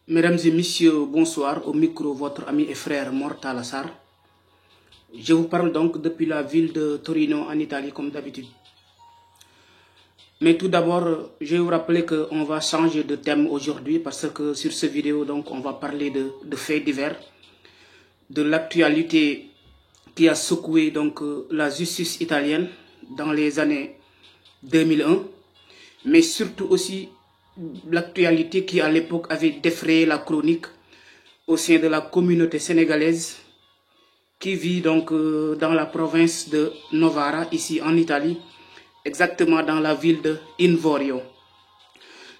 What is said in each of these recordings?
Mesdames et messieurs, bonsoir. Au micro, votre ami et frère Mor Talla Sarr. Je vous parle donc depuis la ville de Torino en Italie, comme d'habitude. Mais tout d'abord, je vais vous rappeler qu'on va changer de thème aujourd'hui parce que sur cette vidéo, donc, on va parler de faits divers, de l'actualité qui a secoué donc, la justice italienne dans les années 2001, mais surtout aussi l'actualité qui à l'époque avait défrayé la chronique au sein de la communauté sénégalaise qui vit donc dans la province de Novara, ici en Italie, exactement dans la ville de Invorio.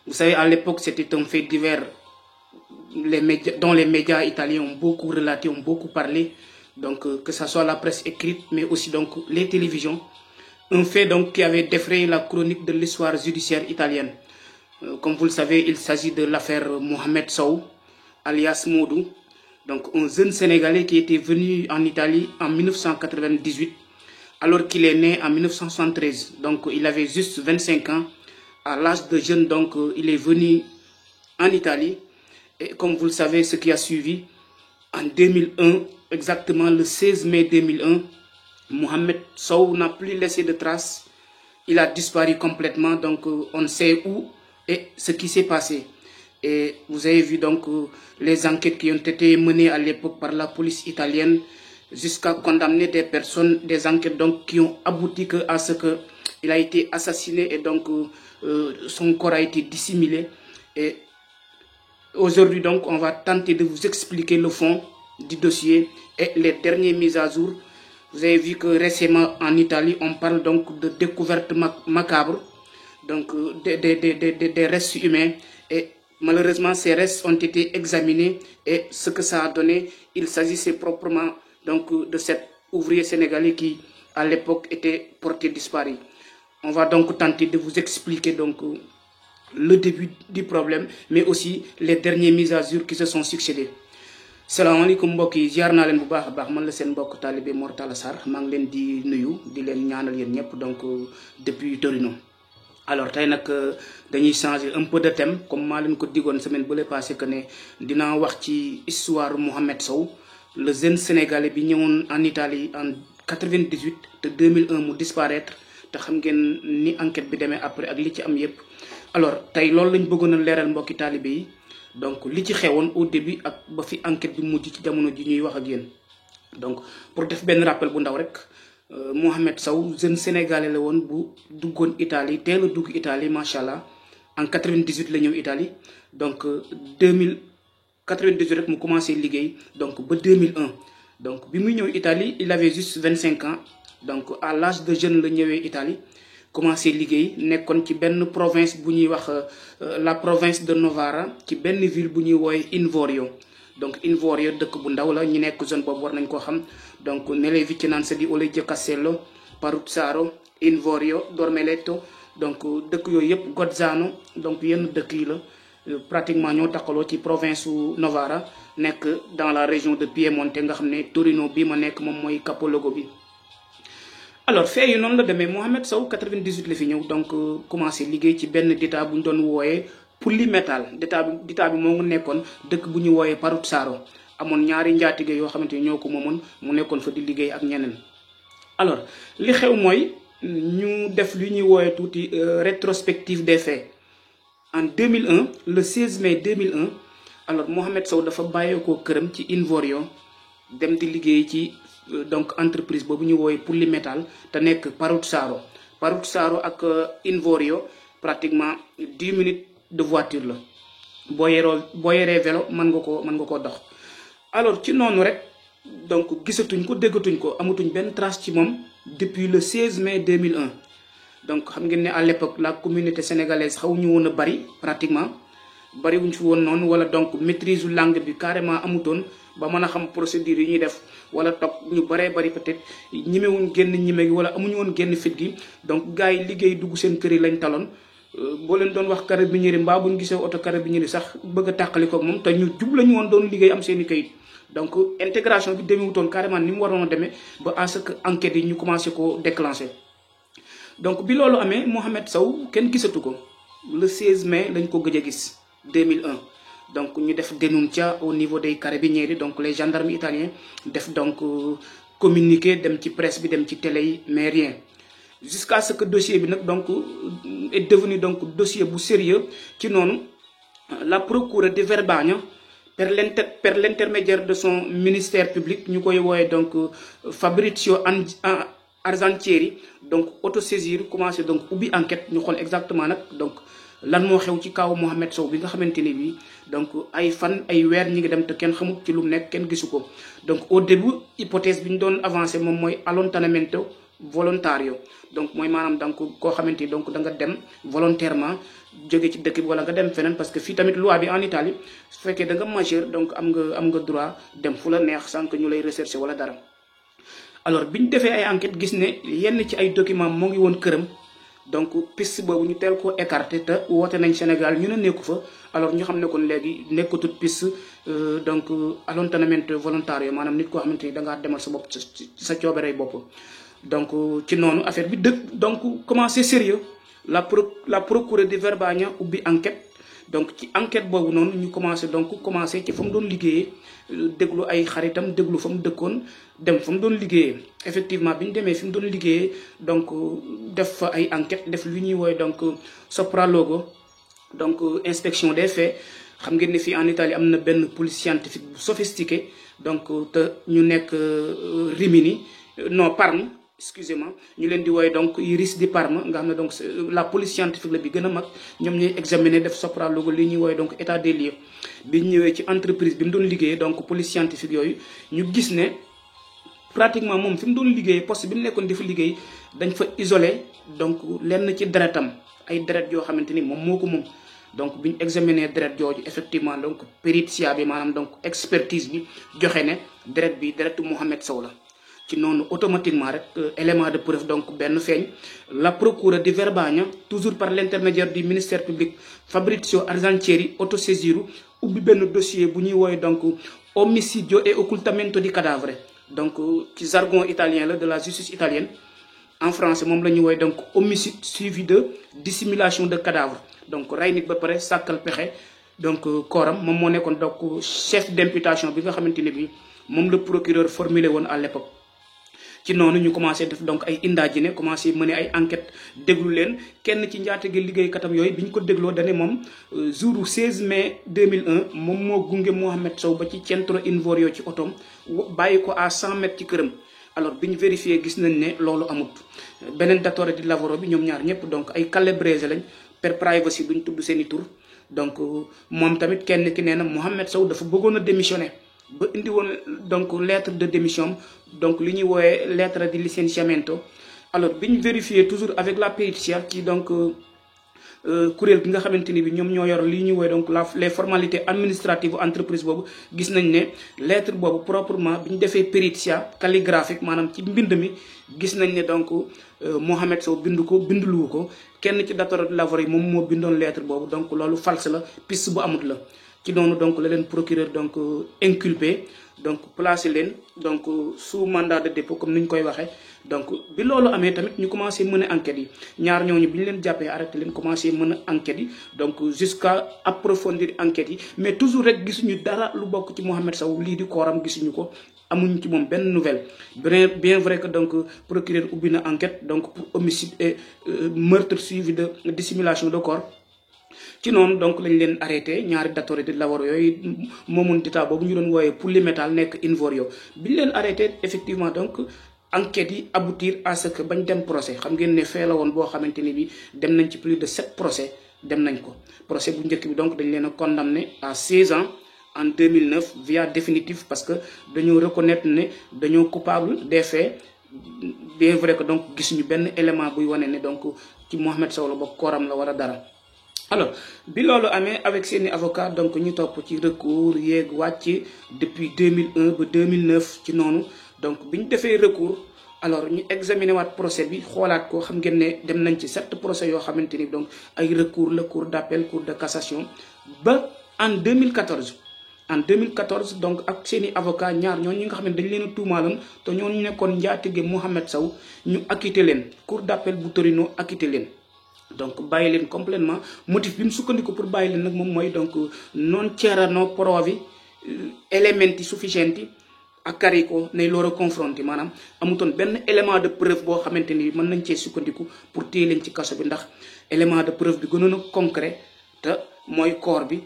Vous savez, à l'époque, c'était un fait divers dont les médias italiens ont beaucoup relaté, ont beaucoup parlé, donc que ce soit la presse écrite, mais aussi donc les télévisions. Un fait donc qui avait défrayé la chronique de l'histoire judiciaire italienne. Comme vous le savez, il s'agit de l'affaire Mohamed Sow, alias Modou, donc un jeune Sénégalais qui était venu en Italie en 1998, alors qu'il est né en 1973. Donc il avait juste 25 ans. À l'âge de jeune, donc il est venu en Italie. Et comme vous le savez, ce qui a suivi, en 2001, exactement le 16 mai 2001, Mohamed Sow n'a plus laissé de traces. Il a disparu complètement, donc on ne sait où et ce qui s'est passé. Et vous avez vu donc les enquêtes qui ont été menées à l'époque par la police italienne jusqu'à condamner des personnes, des enquêtes donc qui ont abouti à ce qu'il a été assassiné et donc son corps a été dissimulé. Et aujourd'hui donc on va tenter de vous expliquer le fond du dossier et les dernières mises à jour. Vous avez vu que récemment en Italie on parle donc de découvertes macabres, donc des restes humains, et malheureusement ces restes ont été examinés et ce que ça a donné, il s'agissait proprement donc de cet ouvrier sénégalais qui à l'époque était porté disparu. On va donc tenter de vous expliquer donc le début du problème, mais aussi les dernières mises à jour qui se sont succédées. salaamaaleykum mbokk yi ziar naa leen bu baax a baax, man la seen mbokk talibé Mor Talla Sarr, maa ngi leen di nuyu di leen ñaanal yéen ñëpp donc depuis Torino. Alors tey nag dañuy changer un peu de thème, comme maa leen ko digoon semaine bu le passé que ne dinaa wax ci histoire Mohamed Sow, le jeune sénégalais bi ñëwoon en Italie en 98 te 2001 mu disparaître, te xam ngeen ni enquête bi demee après ak li ci am yépp. Alors tey loolu lañ bëggoon a leeral mbokki talibé yi, donc li ci xewoon au début ak ba fi enquête bi mujj ci jamono ji ñuy wax ak yéen. Donc pour def benn rappel bu ndaw rek, Mohamed Sow jeune sénégalais la woon bu duggoon Italie, teel a dugg Italie macha allah en 98 la ñëw Italie, donc 98 rek mu commencé liggéey donc ba 2001. donc bi muy ñëw Italie il avait juste 25 ans, donc à l'âge de jeune la ñëwee Italie commencé liggéey, nekkoon ci benn province bu ñuy wax la province de Novara, ci benn ville bu ñuy woowe Invorio. donc Invorio dëkk bu ndaw la, ñu nekk zone boobu war nañ koo xam. donc nelle vicinanze di Oleggio Castello, Paruzzaro, Invorio, Dormeletto, donc dëkk yooyu yëpp Gozzano, donc yenn dëkk yi la pratiquement ñoo takkaloo ci province su Novara, nekk dans la région de Piemonte, nga xam ne Torino bii ma nekk moom mooy capoluogo bi. alors fait yi noonu la demee, Mohamed Sow 98 la fi ñëw, donc commencé liggéey ci benn ditaa bu ñu doon wooyee Pulli Metal. ditaa bi moo ngi nekkoon dëkk bu ñu wooyee Paruzzaro, amoon ñaari njaatige yoo xamante ni ñoo ko moomoon, mu nekkoon fa di liggéey ak ñeneen. alors li xew mooy ñu def li ñuy wooyee tuuti rétrospective des faits. en 2001 le 16 mai 2001, alors Mohamed Sow dafa bàyyeekoo këram ci Invorio dem di liggéey ci donc entreprise boobu ñu wooyee Pulli Metal te nekk Paruzzaro ak Invorio pratiquement 10 minutes de voiture la. boo yoree vélo mën nga koo dox. alors ci noonu rek donc gisatuñ ko, déggatuñ ko, amatuñ benn trace ci moom depuis le 16 mai 2001. donc xam ngeen ne à l'époque la communauté sénégalaise xaw ñu woon a bari, pratiquement bari wuñ fi woon noonu, wala donc maîtrise langue bi carrément amutoon ba mën a xam procédure yi ñuy def, wala toog ñu baree bari peut-être ñimewuñ génn ñime gi, wala amuñu woon génn fit gi. donc gars yi liggéey dugg seen kër yi lañ taloon. boo leen doon wax carabinieri mbaa buñ gisee oto carabinieri sax bëgg a tàqali ko moom, te ñu jub lañu woon doon liggéey am seen i kayit. donc intégration bi demewutoon carrément ni mu waroon a demee ba à ce que enquête yi ñu commencé ko déclencher. donc bi loolu amee Mohamed Sow kenn gisatu ko, le 16 mai lañ ko gëj a gis 2001. donc ñu def dénoncia au niveau des carabinieri, donc les gendarmes italiens def donc communiqué dem ci presse bi dem ci télé yi, mais rien. Jusqu'à ce que dossier bi nak donc est devenu donc dossier bu sérieux ci noonu la procure de Verbania per l'intermédiaire de son ministère public ñu koy wooye donc Fabrizio Arzantieri donc autosaisir commencé donc ubbi enquête ñu xool exactement nag donc lan moo xew ci kaw Mohamed Sow bi nga xamante ni bii donc ay fan ay weer ñi ngi dem te kenn xamut ci lu mu nekk kenn gisu ko. Donc au début hypothèse bi ñu doon avancé moom mooy allontanamento volontario, donc mooy maanaam donc koo xamante ni donc da nga dem volontairement jóge ci dëkk bi wala nga dem feneen, parce que fii tamit loi bi en Italie su fekkee da nga majeur donc am nga droit dem fu la neex sans que ñu lay rechercher wala dara. Alors bi ñu defee ay enquête gis ne yenn ci ay documents moo ngi woon këram, donc piste boobu ñu teel ko écarté te woote nañ Sénégal ñu ne nekku fa. Alors ñu xam ne kon léegi nekkatut piste donc allontanamento volontario, maanaam nit koo xamante ni da ngaa demal sa bopp sa coobarey bopp. Donc ci noonu affaire bi donc commencé sérieux, la procure de Verbania ubbi enquête. Donc ci enquête boobu noonu ñu commencé ci fa mu doon liggéeyee, déglu ay xaritam, déglu fa mu dëkkoon, dem fa mu doon liggéeyee. Effectivement bi ñu demee fi mu doon liggéeyee donc def fa ay enquête, def lu ñuy wooye donc sopralogo, donc inspection des faits. xam ngeen ne fii en Italie am na benn police scientifique bu sophistiqué, donc te ñu nekk Rimini Parme, excusez-moi, ñu leen di wooye donc Iris di Parme, nga xam ne donc la police scientifique la bi gën a mag, ñoom ñuy examiner def sopralogo li ñuy wooye donc état des lieux. bi ñu ñëwee ci entreprise bi mu doon liggéeyee donc police scientifique yooyu ñu gis ne pratiquement moom fi mu doon liggéeyee poste bi mu nekkoon di fa liggéey dañ fa isolé donc lenn ci deretam, ay deret yoo xamante ni moom moo ko moom. Donc bi ñu examiner deret jooju effectivement donc péritio bi maanaam donc expertise bi joxe ne deret bi deretu Mohamed Sow la. ci noonu automatiquement rek élément de preuve donc benn feeñ, la procure di Verbania toujours par l'intermédiaire du ministère public Fabrizio Arzantieri autosaisiru ubbi benn dossier bu ñuy wooye donc omicidio et occultamento di cadavere, donc ci jargon italien la de la justice italienne. En français moom la ñuy wooye donc homicide suivi de dissimulation de cadavre, donc rey nit ba pare sàkkal pexe donc kooram. moom moo nekkoon donc chef d'imputation bi nga xamante ne bi moom le procureur formulé woon à l'époque. ci noonu ñu commencé def donc ay indagine, commencé mener ay enquête, déglu leen kenn ci njaatige liggéeykatam yooyu bi ñu ko dégloo dane moom jour 16 mai 2001 moom moo gunge Mohamed Sow ba ci centro Invorio ci otom bàyyi ko à 100 mètres ci këram. Alors bi ñu vérifié gis nañ ne loolu amut. beneen datore di lavoro bi ñoom ñaar ñëpp donc ay calabrese lañ, per privacy duñ tudd seeni tur. donc moom tamit kenn ki nee na Mohamed Sow dafa bëggoon a démissionner ba indi woon donc lettre de démission, donc li ñuy wooyee lettre di licenziamento. Alors bi ñu vérifié toujours avec la perizia ci donc kuréel gi nga xamante ni bi ñoom ñoo yor li ñuy wooye donc les formalités administratives entreprise boobu, gis nañ ne lettre boobu proprement bi ñu defee perizia calligraphique maanaam ci mbind mi gis nañ ne donc Mohamed Sow binduluwu ko, kenn ci datore de lavoro yi moom moo bindoon lettre boobu, donc loolu false la, piste bu amut la. ci noonu donc la leen procureur donc inculpé, donc placé leen donc sous mandat de dépôt comme ni ñu koy waxee. donc bi loolu amee tamit ñu commencé mën a enquête yi, ñaar ñooñu bi ñu leen jàppee arrêté leen commencé mën a enquête yi, donc jusqu'à approfondir enquête yi, mais toujours rek gisuñu dara lu bokk ci Mohamed Sow lii di kooram, gisuñu ko, amuñ ci moom benn nouvelle. bien vrai que donc procureur ubbi na enquête donc pour homicide et meurtre suivi de dissimulation de corps. ci noonu donc lañ leen arrêté ñaari datore di lavoro yooyu moomun dita boobu ñu doon wooyee Pulimetal nekk Invorio. bi ñu leen arrêté effectivement donc enquête yi aboutir à ce que bañ dem procès. xam ngeen ne fee la woon boo xamante ni bi dem nañ ci plus de 7 procès dem nañ ko. procès bu njëkk bi donc dañ leen a condamné à 16 ans en 2009 via définitif, parce que dañoo reconnaître ne dañoo coupable des faits, bien vrai que donc gisuñu benn élément buy wane ne donc ci Mohamed Sow la bokk kooram la war a dara. Alors bi loolu amee avec seeni avocat donc ñu topp ci recours yéeg wàcc depuis 2001 ba 2009 ci noonu. donc bi ñu defee recours alors ñu examiner waat procès bi xoolaat ko, xam ngeen ne dem nañ ci 7 procès yoo xamante ni donc ay recours la, cour d'appel, cour de cassation, ba en 2014 donc ak seeni avocat ñaar ñooñu ñi nga xam ne dañ leen a tuumaaloon te ñooñu nekkoon njaatige Mohamed Sow ñu acquitté leen, cour d'appel bu Torino acquitté leen. donc bàyyi leen complètement motif bi mu sukkandiku pour bàyyi leen nag moom mooy donc non c'erano prove elementi sufficienti a carico nei loro confronti maanaam amutoon benn élément de preuve boo xamante ni mën nañ cee sukkandiku pour téye leen ci kaso bi ndax élément de preuve bi gënoon a concret te mooy corps bi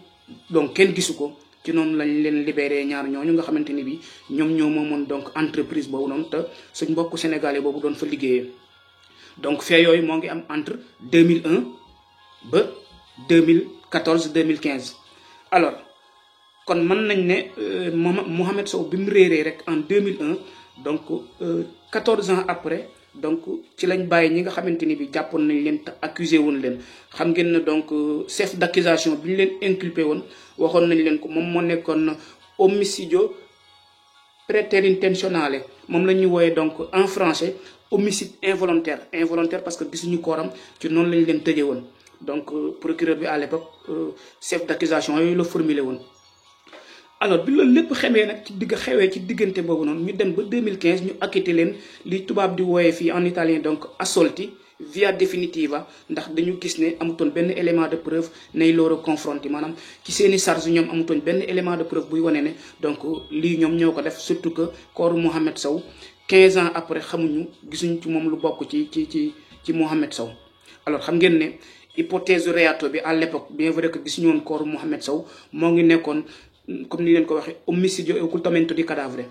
donc kenn gisu ko ci noonu lañ leen libéré ñaar ñooñu nga xamante ni bi ñoom ñoo moomoon donc entreprise boobu noonu te suñ mbokku sénégalais boobu doon fa liggéeyee donc fee yooyu moo ngi am entre 2001 ba 2014 2015 alors kon mën nañ ne Mohamed Sow bi mu réeree rek en 2001 donc 14 ans après donc ci lañ bàyyi ñi nga xamante ni bi jàppoon nañ leen te accusé woon leen xam ngeen ne donc chef d'accusation bi ñu leen inculpé woon waxoon nañ leen ko moom moo nekkoon homicidio preterintenzionale moom la ñuy wooyee donc en français homicide involontaire parce que gisuñu kooram ci noonu lañ leen tëjee woon donc procureur bi à l'époque chef d'accusation yooyu la formulé woon. alors bi loolu lépp xewee nag xewee ci diggante boobu noonu ñu dem ba 2015 ñu acquitté leen li tubaab di wooyee fii en italien donc assolti via definitiva ndax dañu gis ne amutoon benn élément de preuve nay loro confronti maanaam ci seeni charge ñoom amutoon benn élément de preuve buy wane ne donc lii ñoom ñoo ko def surtout que kooru Mohamed Sow 15 ans après xamuñu gisuñ ci moom lu bokk ci Mohamed Sow. alors xam ngeen ne hypothèse reato bi à l'époque bien vrai que gisuñu woon kooru Mohamed Sow moo ngi nekkoon comme ni leen ko waxee omicidio e occultamento di cadavere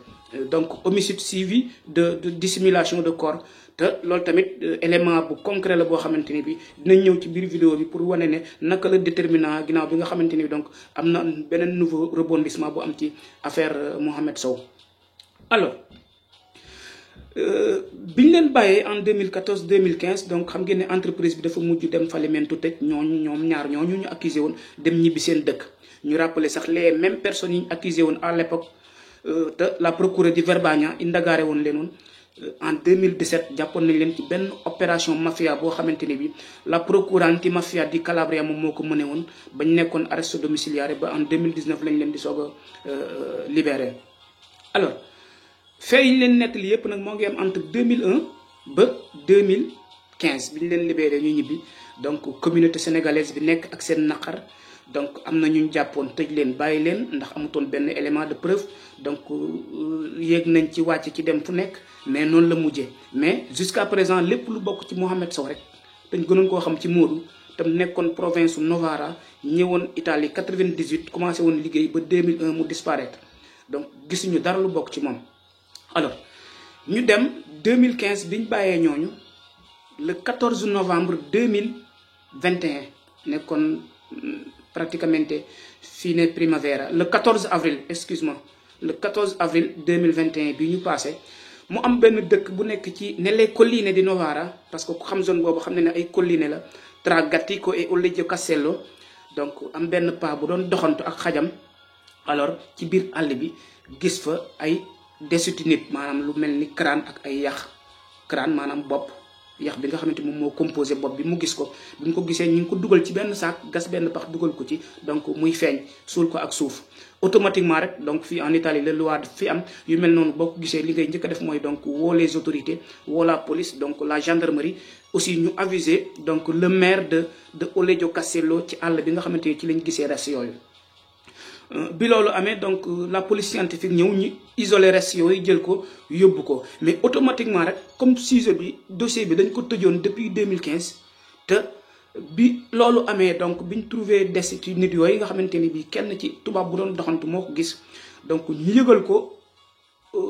donc homicide suivi de dissimulation de corps te loolu tamit élément bu concret la boo xamante ni bi dinañ ñëw ci biir vidéo bi pour wane ne naka la déterminant ginnaaw bi nga xamante ni bi donc am na beneen nouveau rebondissement bu am ci affaire Mohamed Sow. alors biñ leen bàyyee en 2014 2015 donc xam ngeen ne entreprise bi dafa mujj dem fallimento tëj ñoom ñaar ñooñu ñu accusé woon dem ñibbi seen dëkk. ñu rappelé sax les mêmes personnes yi ñu accusé woon à l'époque te la procureur di Verbania indagare woon leen woon en 2017 jàppoon nañ leen ci benn opération mafia boo xamante ni bi la procure anti mafia di Calabria moom moo ko mëne woon bañ nekkoon arresto domiciliaire ba en 2019 lañ leen di soog a libéré. alors fait yi ñu leen nettali yépp nag moo ngi am entre 2001 ba 2015 bi ñu leen libéré ñu ñibbi donc communauté sénégalaise bi nekk ak seen naqar. donc am na ñu jàppoon tëj leen bàyyi leen ndax amutoon benn élément de preuve donc yéeg nañ ci wàcc ci dem fu nekk mais noonu la mujjee mais jusqu'à présent lépp lu bokk ci Mohamed Sow rek dañ gënoon koo xam ci Modou tam nekkoon province su Novara ñëwoon Italie 98 commencé woon liggéey ba 2001 mu disparaître donc gisuñu dara lu bokk ci moom. alors ñu dem 2015 biñ bàyyee ñooñu le 14 novembre 2021 nekkoon praticamente fine primavera le 14 avril excuse-moi le 14 avril 2021 bi ñu passé mu am benn dëkk bu nekk ci nelle colline di Novara parce que ku xam zone boobu xam ne ne ay colline la tra Gattico et Olleggio Castello donc am benn paa bu doon doxantu ak xajam alors ci biir àll bi gis fa ay desitu nit maanaam lu mel ni crâne ak ay yax crâne maanaam bopp yax bi nga xamante moom moo composé bopp bi mu gis ko bi mu ko gisee ñu ngi ko dugal ci benn saak gas benn pax dugal ko ci donc muy feeñ suul ko ak suuf automatiquement rek donc fii en Italie la loi fi am yu mel noonu boo ko gisee li ngay njëkk a def mooy donc woo les autorités woo la police donc la gendarmerie aussi ñu aviser donc le maire de Olleggio Castello ci àll bi nga xamante ni ci lañ gisee res yooyu. bi loolu amee donc la police scientifique ñëw ñu isoler reste yooyu jël ko yóbbu ko mais automatiquement rek comme sujet bi dossier bi dañ ko tëjoon depuis 2015 te bi loolu amee donc biñ trouvé des ci nit yooyu nga xamante ni bi kenn ci tubaab bu doon doxantu moo ko gis donc ñu yëgal ko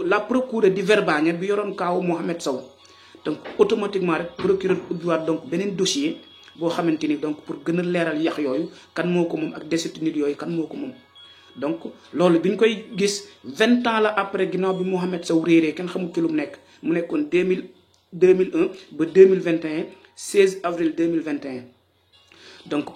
la procure di Verbania bi yoroon kaawu Mohamed Sow donc automatiquement rek procureur ubbiwaat donc beneen dossier boo xamante ni donc pour gën a leeral yax yooyu kan moo ko moom ak desitu nit yooyu kan moo ko moom. donc loolu bi ñu koy gis 20 ans la après ginnaaw bi Mohamed Sow réeree kenn xamul ci lu mu nekk mu nekkoon 2001 ba 2021 16 avril 2021 donc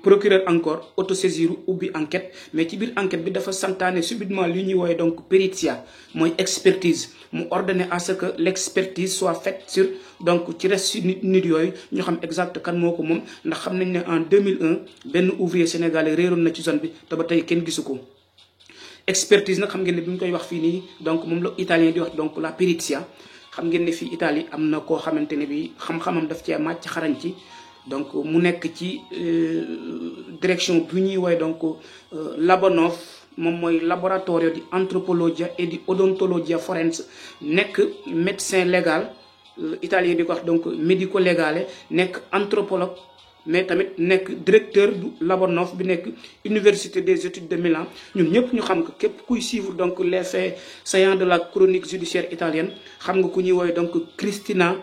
procureur encore autosaisir ubbi enquête mais ci biir enquête bi dafa santaane subitement li ñuy wooye donc peritia mooy expertise mu ordonné à ce que l'expertise soit faite sur donc ci reste nit yooyu ñu xam exact kan moo ko moom ndax xam nañ ne en 2001 benn ouvrier sénégalais réeroon na ci zone bi te ba tey kenn gisu ko. expertise nag xam ngeen ne bi ñu koy wax fii nii donc moom la italien di wax donc la peritia xam ngeen ne fii Italie am na koo xamante ne bi xam-xamam daf cee màcc xarañ ci donc mu nekk ci direction bu ñuy woy donc Labanov moom mooy laboratorio di anthropologia e di odontologia forense nekk médecin légal italien di ko wax donc médico légale nekk anthropologue mais tamit nekk directeur du Labanov bi nekk université des études de Milan ñun ñëpp ñu xam ko képp kuy suivre donc les faits saillants de la chronique judiciaire italienne xam nga ku ñuy woy donc Cristina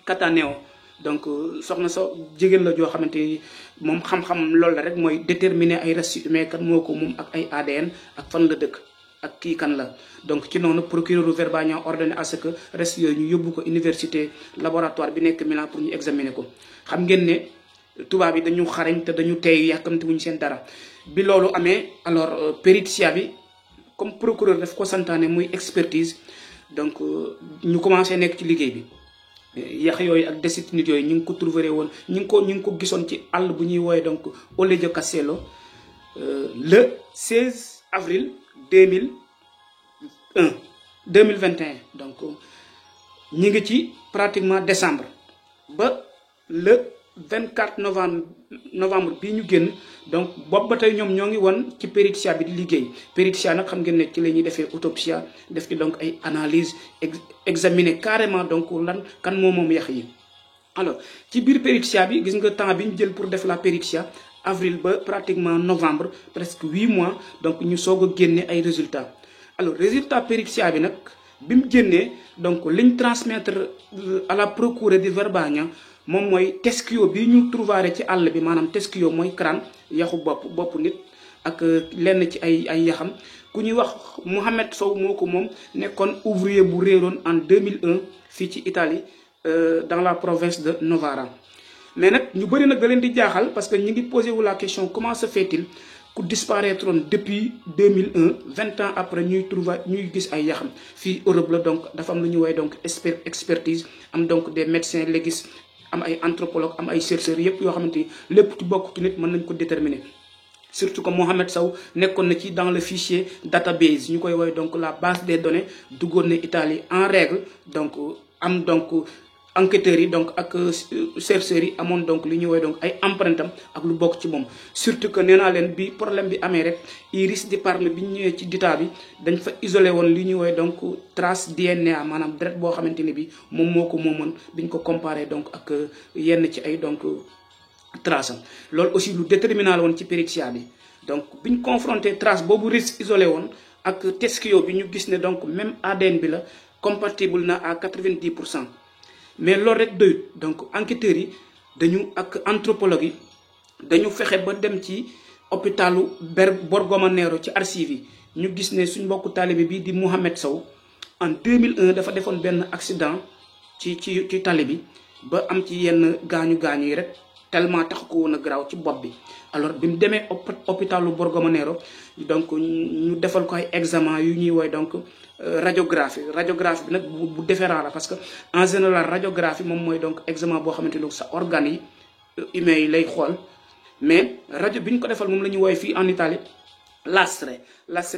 Cattaneo donc soxna sa jigéen la joo xamante ni moom xam-xam loolu la rek mooy déterminer ay restes humains kan moo ko moom ak ay ADN ak fan la dëkk ak kii kan la donc ci noonu procureur Verbania ordonné à ce que restes yooyu ñu yóbbu ko université laboratoire bi nekk Milan pour ñu examiner ko xam ngeen ne tubaab yi dañu xarañ te dañu tey yàkkamti wuñu seen dara bi loolu amee alors périzia bi comme procureur daf ko santaane muy expertise donc ñu commencé nekk ci liggéey bi yax yooyu ak desit nit yooyu ñu ngi ko trouvé woon ñu ngi ko gisoon ci àll bu ñuy wooye donc Oleggio Castello le 16 avril 2021 donc ñi ngi ci pratiquement décembre ba le 24 novembre bii ñu génn donc boobu ba tey ñoom ñoo ngi woon ci périzia bi di liggéey périzia nag xam ngeen ne ci la ñuy defee autopsie def ci donc ay analyse examiner carrément donc lan kan moom yax yi alors ci biir périzia bi gis nga temps bi ñu jël pour def la périzia avril ba pratiquement novembre presque 8 mois donc ñu soog a génne ay résultats alors résultat périzia bi nag bi mu génnee donc liñ transmettre à la procure di Verbania moom mooy teschio bi ñu trouvé ci àll bi maanaam teschio mooy crâne yaxu bopp nit ak lenn ci ay yaxam ku ñuy wax Mohamed Sow moo ko moom nekkoon ouvrier bu réeroon en 2001 fii ci Italie dans la province de Novara mais nag ñu bëri nag da leen di jaaxal parce que ñu ngi posé wu la question comment se fait-il ku disparaître depuis 2001 20 ans après ñuy gis ay yaxam fii Europe la donc dafa am lu ñuy woowee donc expertise am donc des médecins légistes am ay anthropologue am ay chercheurs yépp yoo xamante ni lépp ci bokk ci nit mën nañ ko déterminer surtout que Mohamed Sow nekkoon na ci dans le fichier database ñu koy woowee donc la base des données duggoon na Italie en règle donc am donc enquêteurs yi donc ak chercheurs yi amoon donc li ñuy woowee donc ay empreinte am ak lu bokk ci moom surtout que nee naa leen bi problème bi amee rek Iris di Parme bi ñu ñëwee ci dita bi dañ fa isolé woon li ñuy woowee donc trace DNA maanaam deret boo xamante ni bi moom moo ko moomoon biñ ko comparé donc ak yenn ci ay donc trace am loolu aussi lu déterminant la woon ci périzia bi donc biñ confronté trace boobu risque isolé woon ak teschio bi ñu gis ne donc même ADN bi la compatible na à 90%. mais loolu rek doyut donc enquêteurs yi dañu ak anthropologue yi dañu fexe ba dem ci hôpitalu Borgoma Nero ci archives yi ñu gis ne suñ mbokku taalibe bi di Mohamed Sow en 2001 dafa defoon benn accident ci tali bi ba am ci yenn gaañu yi rek tellement tax ko woon a garaaw ci bopp bi alors bi mu demee hôpitalu Borgoma Nero donc ñu defal ko ay examen yu ñuy woy donc radiographie bi nag bu différent la parce que en général radiographie moom mooy donc examen boo xamante ni sa organes yi humains yi lay xool mais rajo bi ñu ko defal moom la ñuy woowee fii en Italie lastre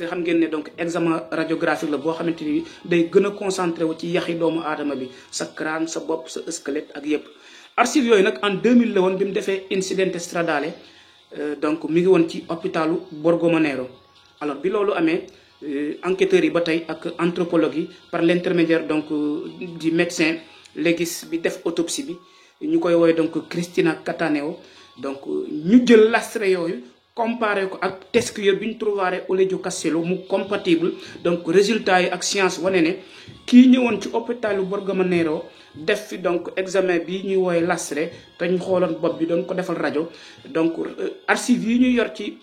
xam ngeen ne donc examen radiographique la boo xamante ni day gën a concentré wu ci yaxi doomu aadama bi sa crâne sa bopp sa squelette ak yépp archive yooyu nag en 2000 la woon bi mu defee incidente stradale donc mi ngi woon ci hôpitalu Borgoma Nero alors bi loolu amee enquêteurs yi ba tey ak anthropologue yi par l'intermédiaire donc du médecin légiste bi def autopsie bi ñu koy woowee donc Cristina Cattaneo donc ñu jël lastre yooyu comparé ko ak teschio bi ñu trouvé Oleggio Castello mu compatible donc résultat yi ak science wane ne kii ñëwoon ci hôpitalu Borgoma Nero def fi donc examen bi ñuy woowee lastre te ñu xooloon bopp bi doon ko defal rajo donc archives yi ñu yor ci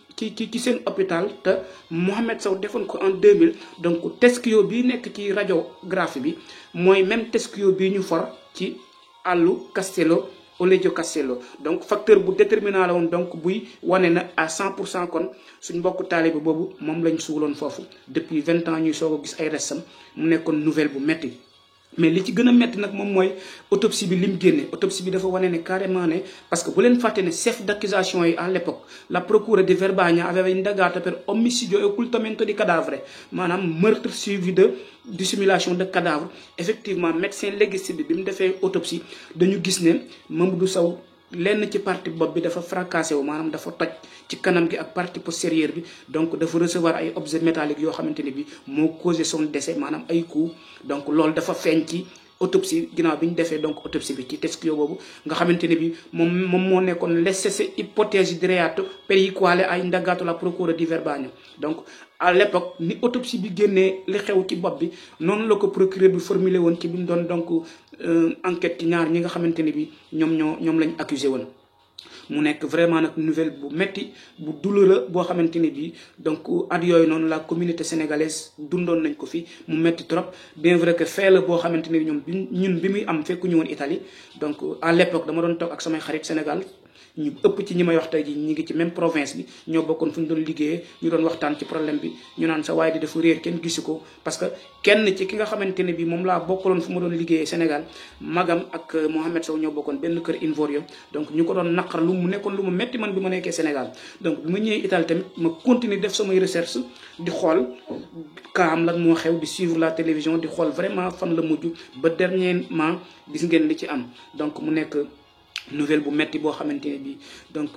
seen hôpital te Mohamed Sow defoon ko en 2000 donc teschio bii nekk ci radiographie bi mooy même teschio bii ñu for ci àllu Castello Oleggio Castello donc facteur bu déterminant la woon donc buy wane na à 100% kon suñ mbokku taalibe boobu moom lañ suuloon foofu depuis 20 ans ñuy soog a gis ay restam mu nekkoon nouvelle bu metti mais li ci gën a metti nag moom mooy autopsie bi lim génne autopsie bi dafa wane ne carrément ne parce que bu leen fàtte ne chef d'accusation yi à l'époque la procure di Verbania aveva indagato per omicidio e occultamento di cadavere maanaam meurtre suivi de dissimulation de cadavre effectivement médecin légiste bi mu defee autopsie dañu gis ne Mamadou Sow lenn ci partie bopp bi dafa fracassé wu maanaam dafa toj ci kanam gi ak partie postérieure bi donc dafa recevoir ay objets métalliques yoo xamante ne bi moo causé son décès maanaam ay coups donc loolu dafa feeñ ci autopsie ginnaaw bi ñu defee donc autopsie bi ci testio boobu nga xamante ne bi moom moo nekkoon l'essere ipotesi di reato per il quale ha indagato la procura di Verbania donc à l'époque ni autopsie bi génnee li xew ci bopp bi noonu la ko procureur bi formulé woon ci bi mu doon donc enquête ci ñaar ñi nga xamante ne bi ñoom lañ accusé woon mu nekk vraiment nag nouvelle bu metti bu douloureux boo xamante ni bii donc at yooyu noonu la communauté sénégalaise dundoon nañ ko fi mu metti trop bien vrai que fee la boo xamante ni ñoom ñun bi muy am fekkuñu woon Italie donc à l'époque dama doon toog ak samay xarit Sénégal ñu ëpp ci ñi may wax tey ji ñi ngi ci même province bi ñoo bokkoon fu ñu doon liggéeyee ñu doon waxtaan ci problème bi ñu naan sa waaye di dafa réer kenn gisu ko parce que kenn ci ki nga xamante ne bi moom laa bokkaloon fu ma doon liggéeyee Sénégal magam ak Mohamed Sow ñoo bokkoon benn kër Invorio donc ñu ko doon naqar lu mu nekkoon lu mu metti man bi ma nekkee Sénégal donc bi ma ñëwee Italie tamit ma continuer def samay recherche di xool kaam lan moo xew di suivre la télévision di xool vraiment fan la mujj ba dernièrement gis ngeen li ci am donc mu nekk nouvelle bu metti boo xamante ne bi donc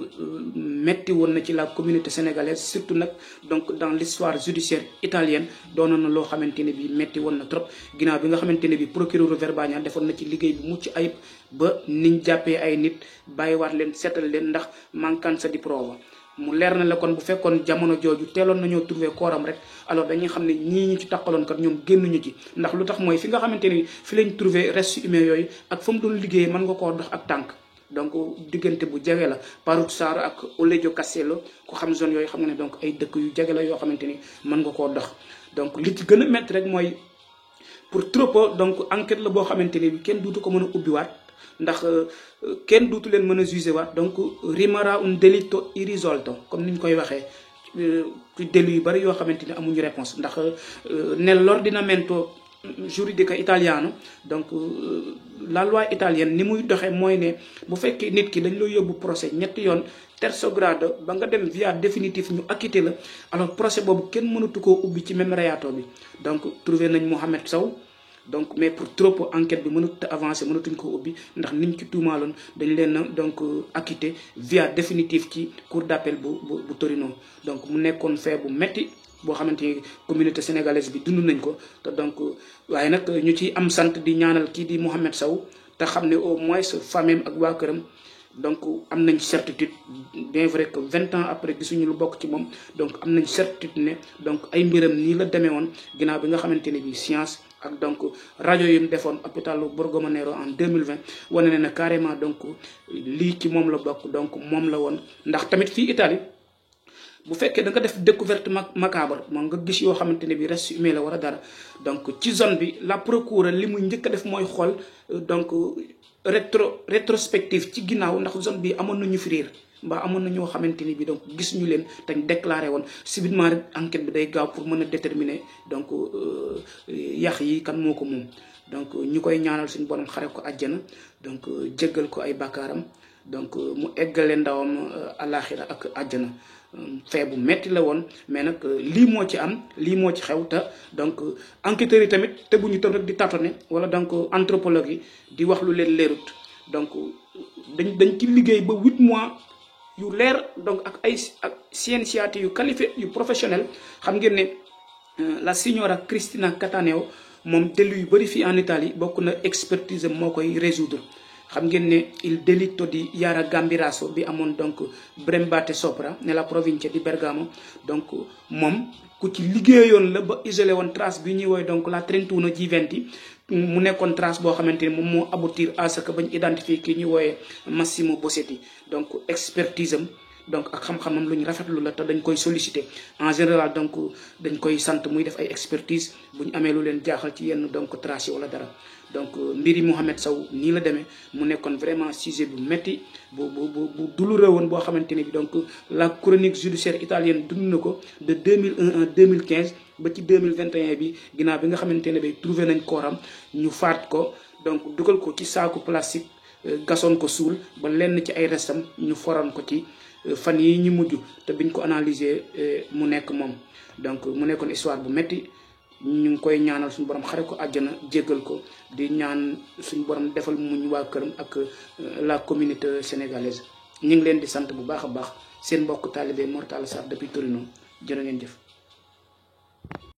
metti woon na ci la communauté sénégalaise surtout nag donc dans l'histoire judiciaire italienne doonoon na loo xamante ne bi metti woon na trop ginnaaw bi nga xamante ne bi procureur Verbania defoon na ci liggéey bu mucc ayib ba niñ jàppee ay nit bàyyiwaat leen seetal leen ndax mancanza di prova mu leer na la kon bu fekkoon jamono jooju teeloon nañoo trouver kooram rek alors dañuy xam ne ñii ñu ci takkaloon kat ñoom génnuñu ci ndax lu tax mooy fi nga xamante ne fi lañ trouver restes humains yooyu ak fa mu doon liggéeyee mën nga koo dox ak tànk donc diggante bu jege la Paruzzaro ak Oleggio Castello ku xam zone yooyu xam nga ne donc ay dëkk yu jege la yoo xamante ni mën nga koo dox donc li ci gën a métti rek mooy pour trop donc enquête la boo xamante ni bi kenn duutu ko mën a ubbiwaat ndax kenn duutu leen mën a jugé waat donc rimarrà un delitto irrisolto comme ni ñu koy waxee ci délit yu bari yoo xamante ni amuñu réponse ndax nell'ordinamento giuridico italiano donc la loi italienne ni muy doxee mooy ne bu fekkee nit ki dañ la yóbbu procès ñetti yoon terzo grado ba nga dem via définitif ñu acquitté la alors procès boobu kenn mënatu koo ubbi ci même reato bi donc trouvé nañ Mohamed Sow donc mais pour trop enquête bi mënut a avancer mënatuñ ko ubbi ndax niñ ci tuumaaloon dañ leen donc acquitté via définitif ci cour d'appel bu Torino donc mu nekkoon fait bu metti boo xamante ni communauté sénégalaise bi dund nañ ko te donc waaye nag ñu ci am sant di ñaanal kii di Mohamed Sow te xam ne au moins famille ak waa këram donc am nañ certitude bien vrai que 20 ans après gisuñu lu bokk ci moom donc am nañ certitude ne donc ay mbiram nii la demee woon ginnaaw bi nga xamante ne bi science ak donc rajo yi mu defoon hôpitalu Borgomeo Nero en 2020 wane ne na carrément donc lii ci moom la bokk donc moom la woon ndax tamit fii Italie bu fekkee da nga def découverte macabre moom nga gis yoo xamante ne bi reste humain la war a dara donc ci zone bi la procure li muy njëkk a def mooy xool donc rétrospective ci ginnaaw ndax zone bi amoon nañu fi réer mbaa amoon na ñoo xamante ni bi donc gis ñu leen tañ déclaré woon subitement rek enquête bi day gaaw pour mën a déterminer donc yax yi kan moo ko moom donc ñu koy ñaanal suñu borom xare ko àjjana donc jéggal ko ay bakkaaram donc mu eggale ndawam alaxira ak àjjana fee bu metti la woon mais nag lii moo ci am lii moo ci xew te donc enquêteurs yi tamit te bu ñu tam rek di tâtonner wala donc anthropologue yi di wax lu leen leerut donc dañ ci liggéey ba 8 mois yu leer donc ak ay scienziati yu qualifié yu professionnel xam ngeen ne la signora Cristina Cattaneo moom délit yu bëri fii en Italie bokk na expertise moo koy résoudre xam ngeen ne il delitto di Yara Gambiraso bi amoon donc Brembate Sopra nella provincia di Bergamo donc moom ku ci liggéeyoon la ba isolé woon trace bi ñuy woy donc la 31 G20 mu nekkoon trace boo xamante ni moom moo aboutir à ce que bañ identifier kii ñuy wooyee Massimo Bossetti donc expertise am donc ak xam-xamam lu ñu rafetlu la te dañ koy solliciter en général donc dañ koy sant muy def ay expertise bu ñu amee lu leen jaaxal ci yenn donc trace yi wala dara donc mbiri Mohamed Sow nii la demee mu nekkoon vraiment sujet bu metti bu douloureux woon boo xamante ni bi donc la chronique judiciaire italienne dund na ko de 2001 à 2015 ba ci 2021 bi ginnaaw bi nga xamante ne bi trouvé nañ kooram ñu faat ko donc dugal ko ci saaku plastique gasoon ko suul ba lenn ci ay restam ñu foran ko ci fan yi ñu mujj te biñ ko analyser mu nekk moom donc mu nekkoon histoire bu metti ñu ngi koy ñaanal suñu borom xare ko àjjana jéggal ko di ñaan suñu borom defal muñ waa këram ak la communauté sénégalaise ñu ngi leen di sant bu baax a baax seen mbokk taalibe Mor Talla Sarr depuis Torino jërë ngeen jëf